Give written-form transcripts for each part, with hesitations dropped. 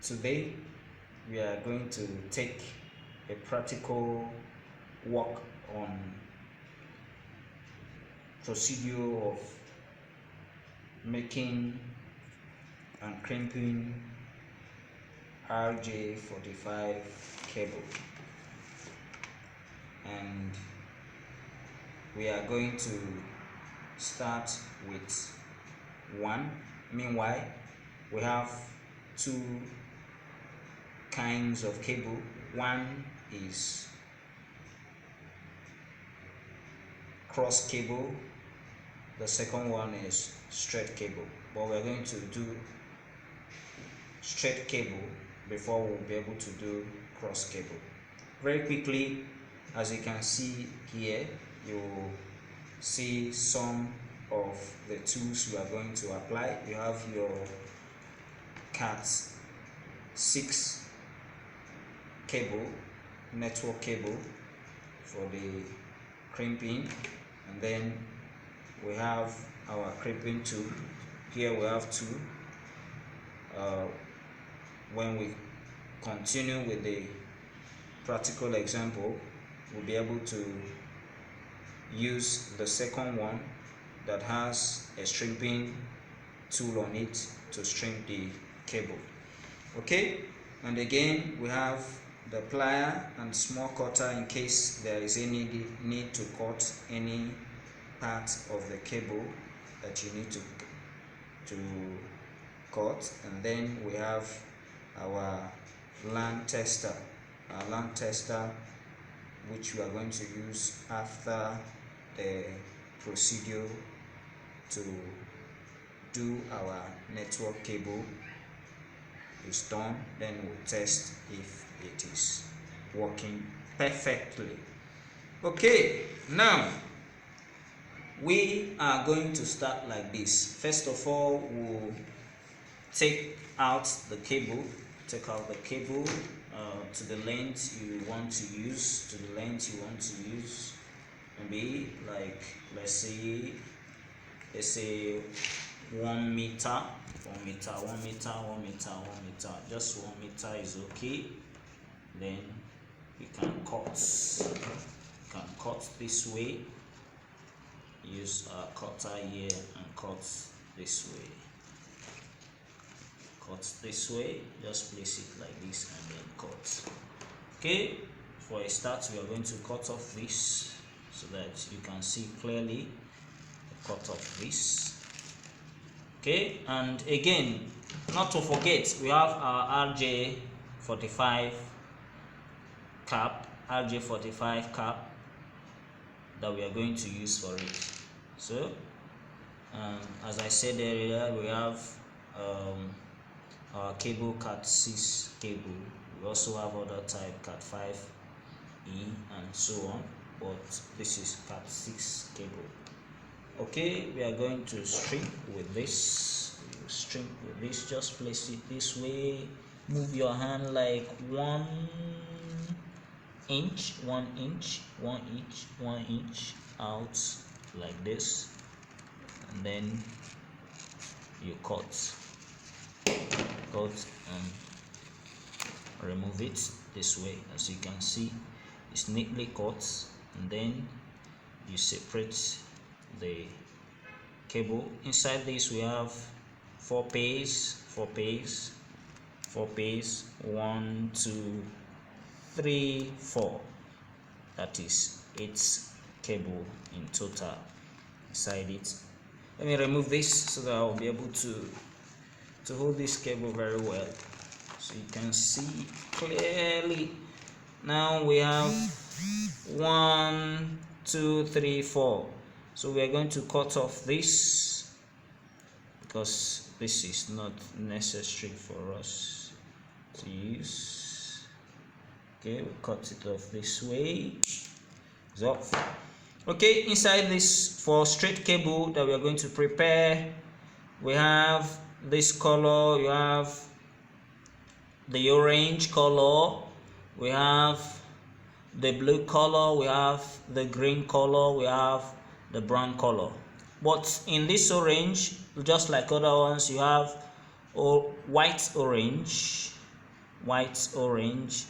Today we are going to take a practical walk on procedure of making and crimping RJ45 cable, and we are going to start with one. Meanwhile, we have two kinds of cable. One is cross cable, the second one is straight cable, but we're going to do straight cable before we'll be able to do cross cable. Very quickly, as you can see here, you will see some of the tools you are going to apply. You have your Cat 6 cable, network cable for the crimping, and then we have our crimping tool. Here we have two. When we continue with the practical example, we'll be able to use the second one that has a stripping tool on it to strip the cable. Okay, and again we have the plier and small cutter in case there is any need to cut any part of the cable that you need to cut. And then we have our land tester, which we are going to use after the procedure to do our network cable is done. Then we'll test if it is working perfectly. Okay, now we are going to start like this. First of all, we'll take out the cable. To the length you want to use, maybe like let's say 1 meter, just 1 meter is okay. Then you can cut this way, use a cutter here and cut this way. Just place it like this and then cut. Okay, for a start we are going to cut off this so that you can see clearly the cut off this. Okay, and again, not to forget, we have our RJ45 cap that we are going to use for it. So as I said earlier, we have our cable Cat 6 cable. We also have other type Cat 5E and so on, but this is Cat 6 cable. Okay, we are going to strip with this. Just place it this way. Move your hand like 1 inch out like this, and then you cut and remove it this way. As you can see, it's neatly cut, and then you separate the cable. Inside this we have 4 pairs. 1, 2, 3, 4. That is 8 cable in total inside it. Let me remove this so that I'll be able to hold this cable very well, so you can see clearly. Now we have 1, 2, 3, 4. So we are going to cut off this because this is not necessary for us to use. Okay, we cut it off this way. It's off. Okay, inside this for straight cable that we are going to prepare, we have this color, you have the orange color, we have the blue color, we have the green color, we have the brown color. But in this orange, just like other ones, you have white orange, white orange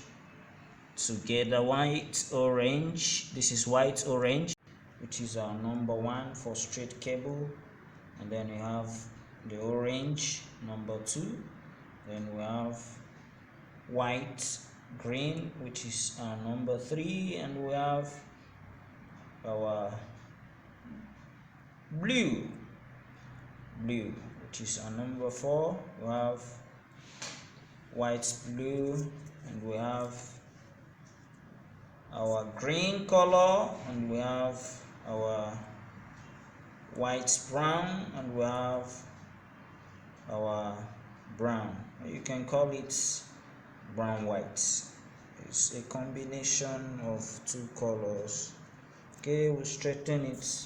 together. White orange, this is white orange, which is our number 1 for straight cable, and then we have the orange number 2, then we have white green, which is our number 3, and we have our blue, which is our number 4. We have white blue, and we have our green color, and we have our white brown, and we have our brown. You can call it brown white. It's a combination of 2 colors. Okay, we'll straighten it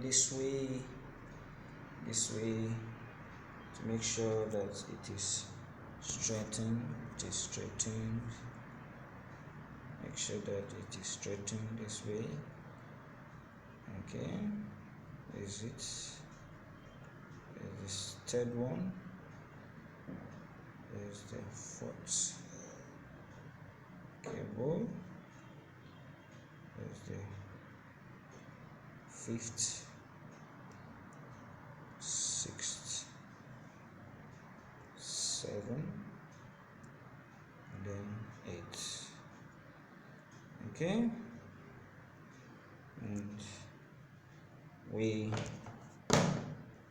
this way to make sure that it is straightened. Make sure that it is straightened this way. Okay, is it this third one? There's the 4th cable. There's the 5th, 6th, 7th, and then 8th. Okay, and we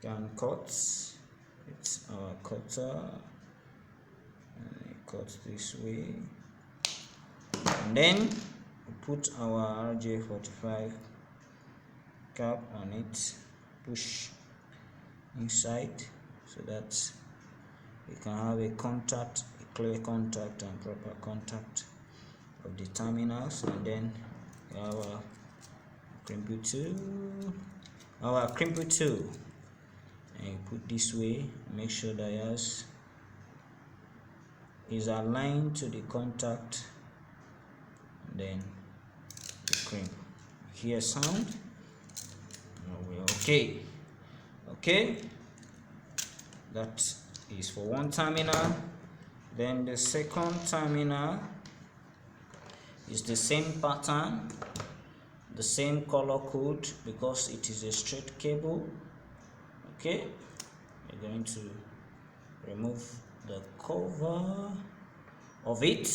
can cut. It's our cutter, and it cuts this way, and then we put our RJ45 cap on it, push inside so that we can have a contact, a clear contact and proper contact of the terminals. And then our crimping tool, and you put this way, make sure that yours is aligned to the contact, and then you crimp. Hear sound? Okay, that is for one terminal. Then the second terminal is the same pattern, the same color code, because it is a straight cable. Okay, we're going to remove the cover of it.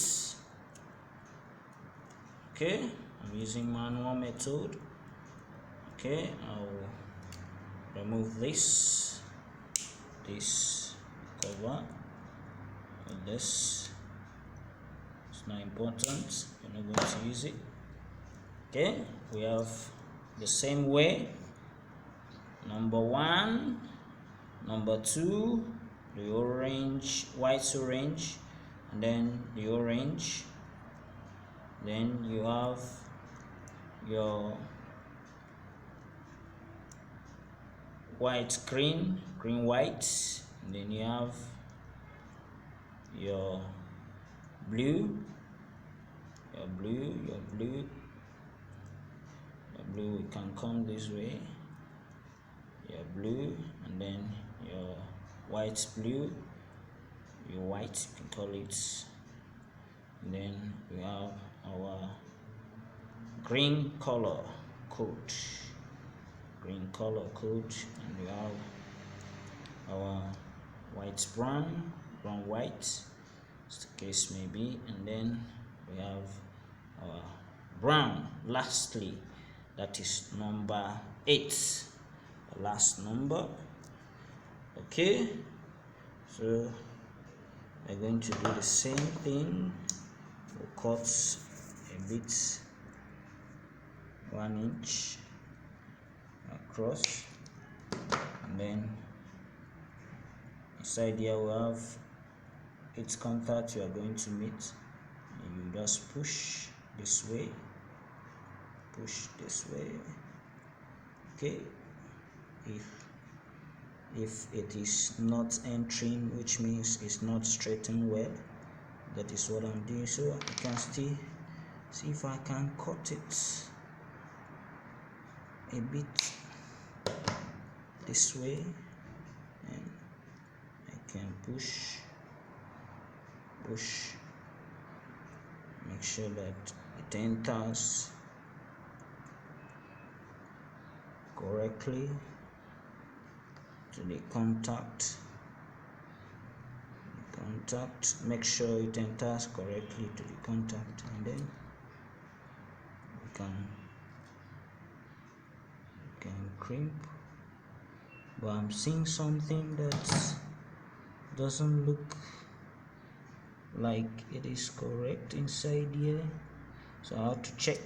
Okay, I'm using manual method. Okay, I'll remove this cover and this. It's not important, we're not going to use it. Okay, we have the same way, number 1, number 2, the orange, white orange, and then the orange. Then you have your white green white, and then you have your blue, we can come this way, your blue, and then your white blue, your white, you can call it. And then we have our green color code, and we have our white brown white, as the case may be, and then we have our brown. Lastly, that is number 8, the last number. Okay, so we're going to do the same thing. We'll cut a bit, 1 inch across, and then inside here we have its contact you are going to meet. You just push this way, okay. If it is not entering, which means it's not straightened well, that is what I'm doing. So I can still see if I can cut it a bit this way, and I can push push, make sure that it enters correctly to the contact. Make sure it enters correctly to the contact, and then we can crimp. But I'm seeing something that doesn't look like it is correct inside here, so I have to check.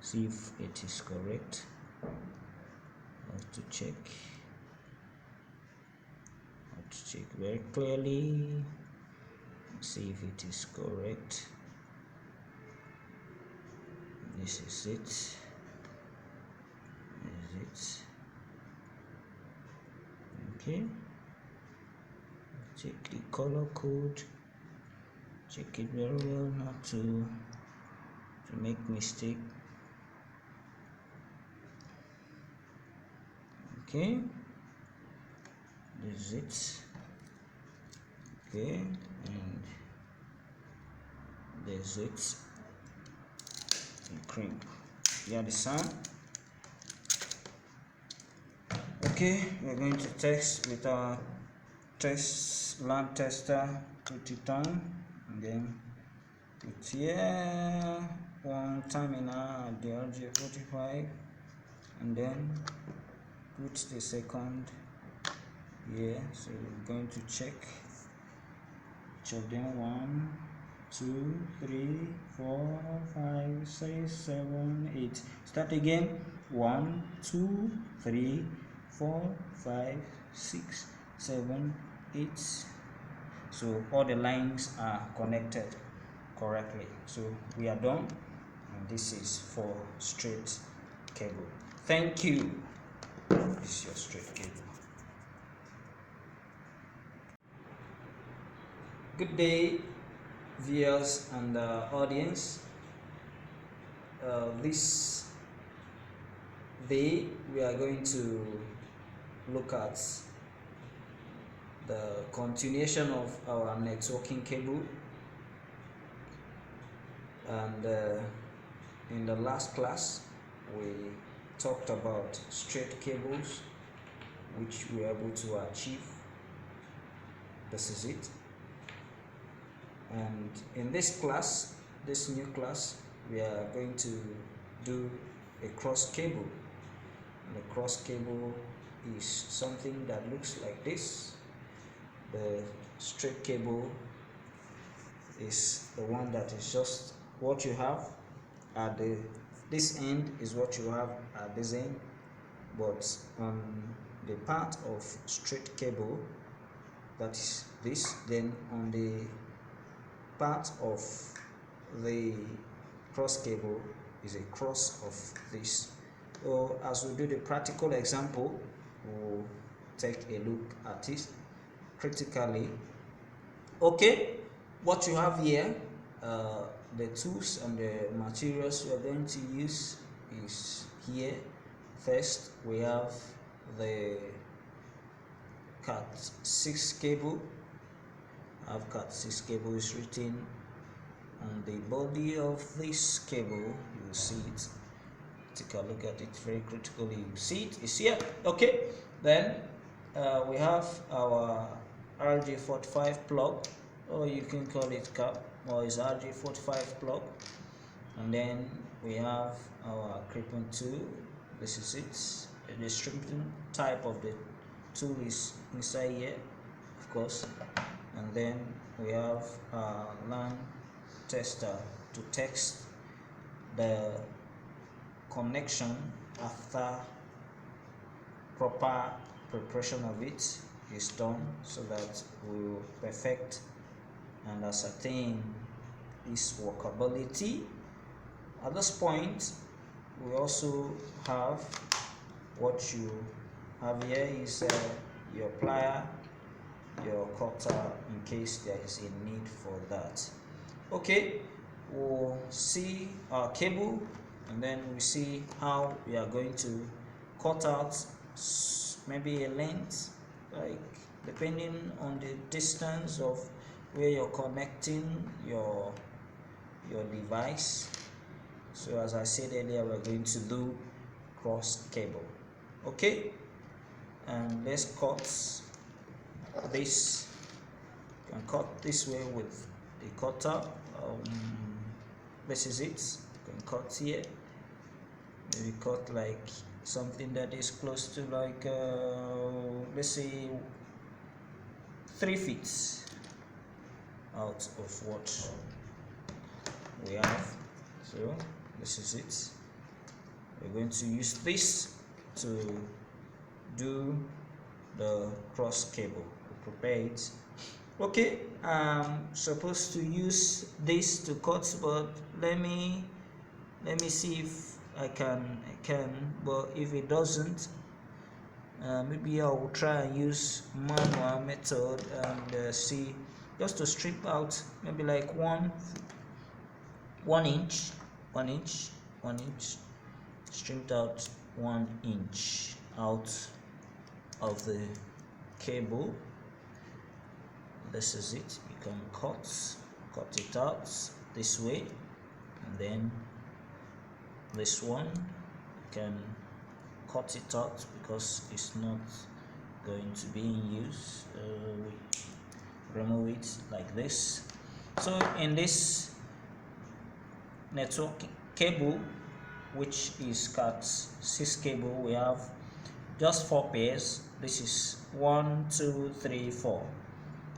See if it is correct. I have to check very clearly, see if it is correct. This is it. Okay, check the color code, check it very well not to make mistake. Okay, this is it. Okay, and this is it. And crimp. You understand? Okay, we're going to test with our lamp tester. Put it on, and then put here one terminal at the RJ45, and then put the second here. So we're going to check each of them. 1, 2, 3, 4, 5, 6, 7, 8. Start again. 1, 2, 3, 4, 5, 6, 7, 8. So all the lines are connected correctly. So we are done, and this is for straight cable. Thank you. This is your straight cable. Good day, viewers and audience. This day we are going to look at the continuation of our networking cable, and in the last class we talked about straight cables, which we were able to achieve. This is it. And in this class, this new class, we are going to do a cross cable. And the cross cable is something that looks like this. The straight cable is the one that is just what you have at this end is what you have at this end, but on the part of straight cable, that is this, then on the part of the cross cable is a cross of this. So as we do the practical example, we'll take a look at it critically. Okay, what you have here, the tools and the materials we are going to use is here. First, we have the Cat 6 cable. I have Cat 6 cable is written on the body of this cable. You will see it. Take a look at it very critically. You see it. It's here. Okay. Then we have our RJ45 plug, or you can call it cap, or it's RJ45 plug. And then we have our crimping tool. This is it. The stripping type of the tool is inside here, of course. And then we have a lamp tester to test the connection after proper preparation of it is done, so that we will perfect and ascertain its workability. At this point, we also have what you have here is your plier, your cutter, in case there is a need for that. Okay, we'll see our cable, and then we see how we are going to cut out maybe a length like depending on the distance of where you're connecting your device. So as I said earlier, we're going to do cross cable. Okay, and let's cut this. You can cut this way with the cutter. This is it. You can cut here. Maybe cut like something that is close to like let's say 3 feet out of what we have. So this is it. We're going to use this to do the cross cable. We'll prepare it. Okay, I'm supposed to use this to cut, but let me see if I can, but if it doesn't, maybe I will try and use manual method and see, just to strip out maybe like one inch, stripped out 1 inch out of the cable. This is it. You can cut it out this way, and then this one you can cut it out because it's not going to be in use. We remove it like this. So in this network cable, which is Cat 6 cable, we have just 4 pairs. This is 1, 2, 3, 4.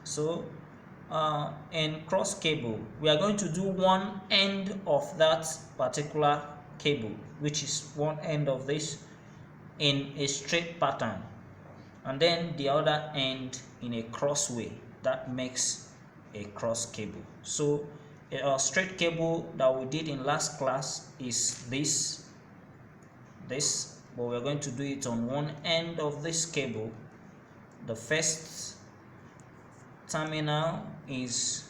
So in cross cable, we are going to do one end of that particular cable, which is one end of this, in a straight pattern, and then the other end in a cross way. That makes a cross cable. So a straight cable that we did in last class is this, but we're going to do it on one end of this cable. The first terminal is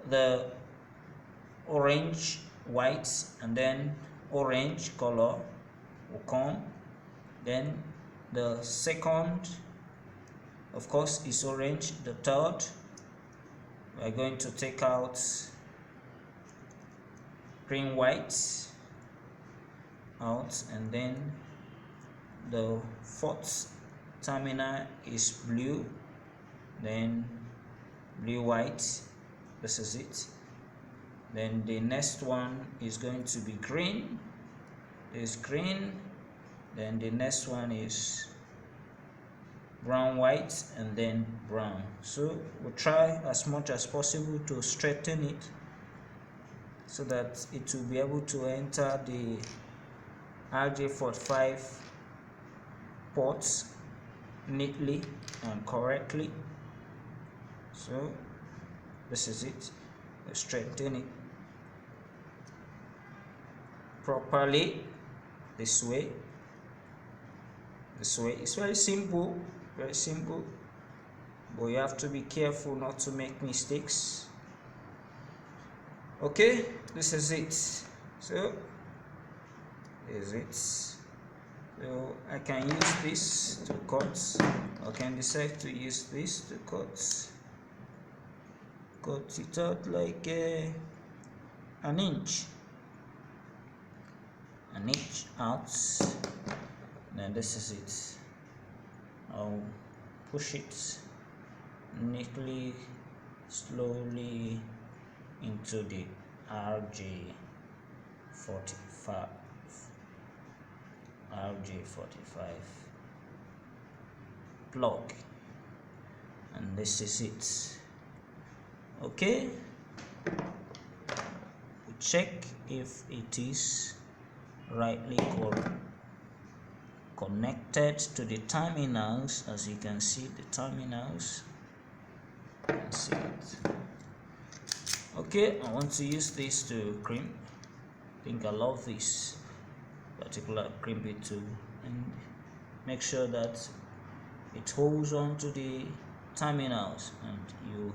the orange, white, and then orange color will come. Then the second, of course, is orange. The third, we are going to take out green, white out, and then the fourth terminal is blue, then blue, white. This is it. Then the next one is going to be green. There's green. Then the next one is brown, white, and then brown. So we'll try as much as possible to straighten it so that it will be able to enter the RJ45 ports neatly and correctly. So this is it. Let's straighten it properly this way. It's very simple, but you have to be careful not to make mistakes. Okay, this is it. So is it. So I can use this to cut. I can decide to use this to cut it out like an inch out. Then this is it. I'll push it neatly, slowly into the RJ45 plug, and this is it. Okay, we check if it is rightly connected to the terminals. As you can see, the terminals, you can see it. Okay, I want to use this to crimp. I think I love this particular crimping tool, and make sure that it holds on to the terminals, and you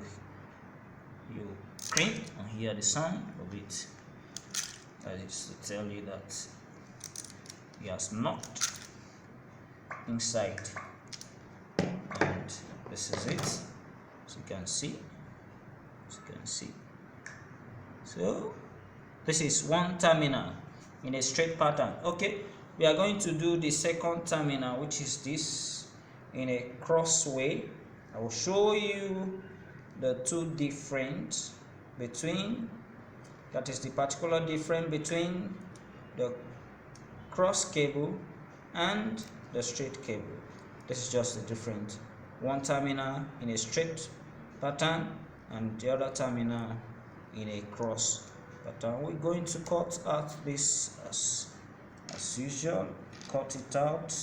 crimp and hear the sound of it. That is to tell you that it has knocked inside, and This is it, as you can see. So this is one terminal in a straight pattern. Okay, we are going to do the second terminal, which is this, in a cross way. I will show you the two difference between, that is the particular difference between the cross cable and the straight cable. This is just the difference. One terminal in a straight pattern and the other terminal in a cross pattern. We're going to cut out this as usual. Cut it out.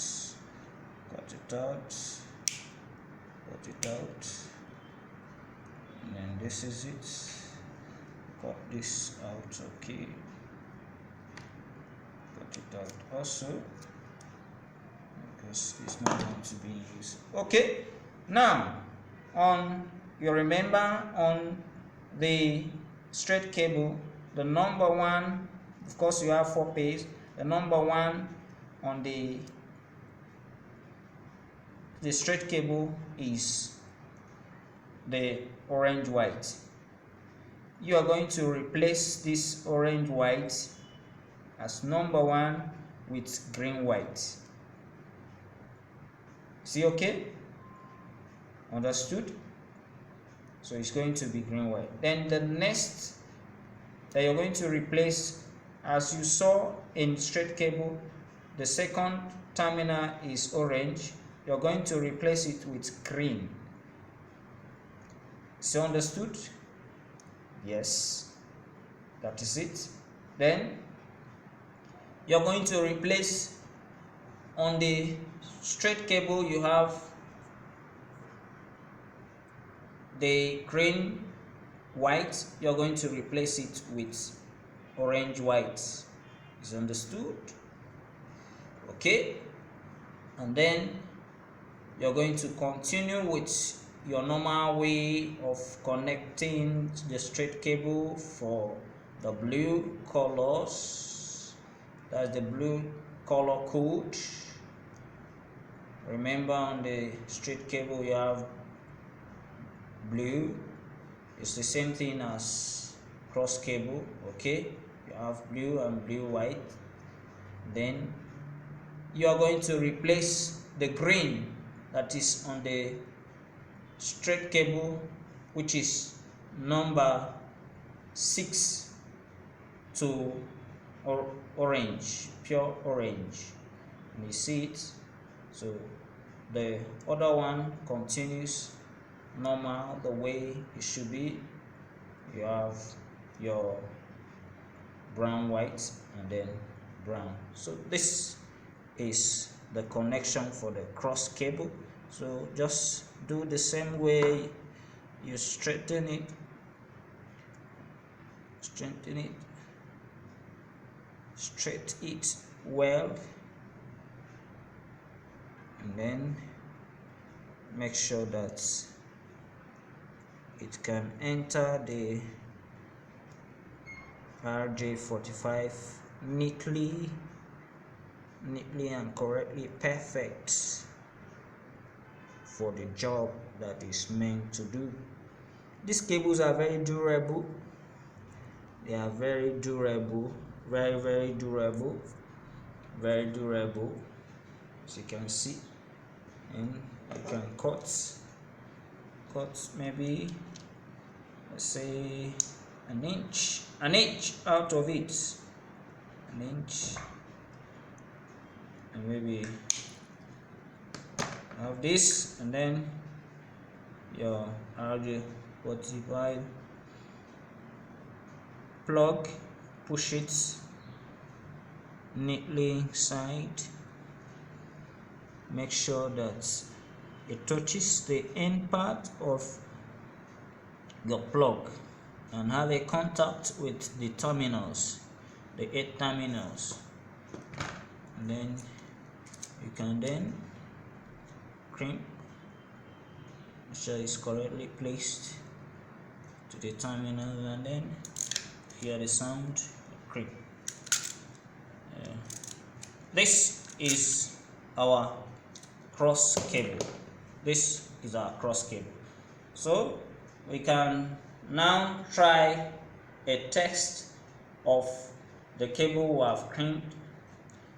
And then this is it. Cut this out. Okay. Cut it out also, because it's not going to be used. Okay, now you remember on the straight cable, the number one, of course you have 4 pairs. The number one on the straight cable is the orange white. You are going to replace this orange white as number one with green white. See, okay? Understood? So it's going to be green white. Then the next that you're going to replace, as you saw in straight cable, the second terminal is orange. You're going to replace it with green. So understood? Yes, that is it. Then you're going to replace, on the straight cable you have the green white. You're going to replace it with orange white. Is understood? Okay, and then you're going to continue with your normal way of connecting the straight cable for the blue colors. That's the blue color code. Remember, on the straight cable you have blue. It's the same thing as cross cable. Okay, you have blue and blue white. Then you are going to replace the green that is on the straight cable, which is number 6, to orange, pure orange. You see it? So the other one continues normal, the way it should be. You have your brown white and then brown. So this is the connection for the cross cable. So just do the same way. You straighten it, straight it well, and then make sure that it can enter the RJ45 neatly and correctly, perfect for the job that is meant to do. These cables are very durable. They are very durable, very durable, as you can see. And you can cut maybe, let's say, an inch out of it, an inch, and maybe have this, and then your RJ45 plug, push it neatly inside. Make sure that it touches the end part of your plug and have a contact with the terminals, the 8 terminals, and then you can then crimp. Make sure it's correctly placed to the terminal, and then hear the sound, crimp. This is our cross cable. This is our cross cable. So we can now try a test of the cable we have crimped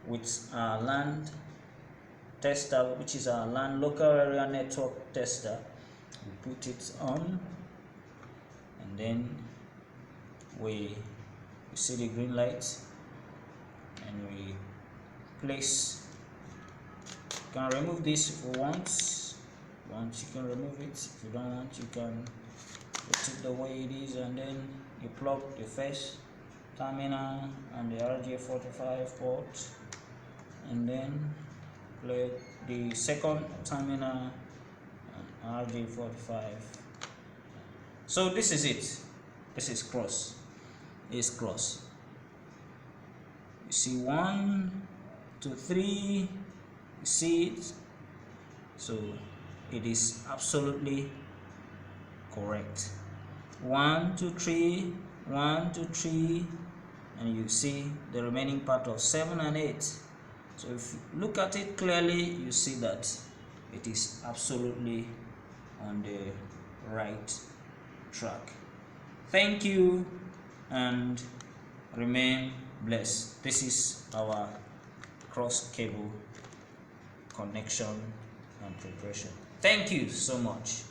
with our LAN tester, which is our LAN local area network tester. We put it on, and then we see the green light, and we place. You can remove this if you want. Once you can remove it. If you don't want, you can put it the way it is, and then you plug the first terminal and the RJ45 port, and then plug the second terminal and RJ45. So this is it. This is cross. This is cross. You see 1, 2, 3. You see it. So it is absolutely correct. 1, 2, 3, 1, 2, 3, and you see the remaining part of 7 and 8. So if you look at it clearly, you see that it is absolutely on the right track. Thank you and remain blessed. This is our cross cable connection and preparation. Thank you so much.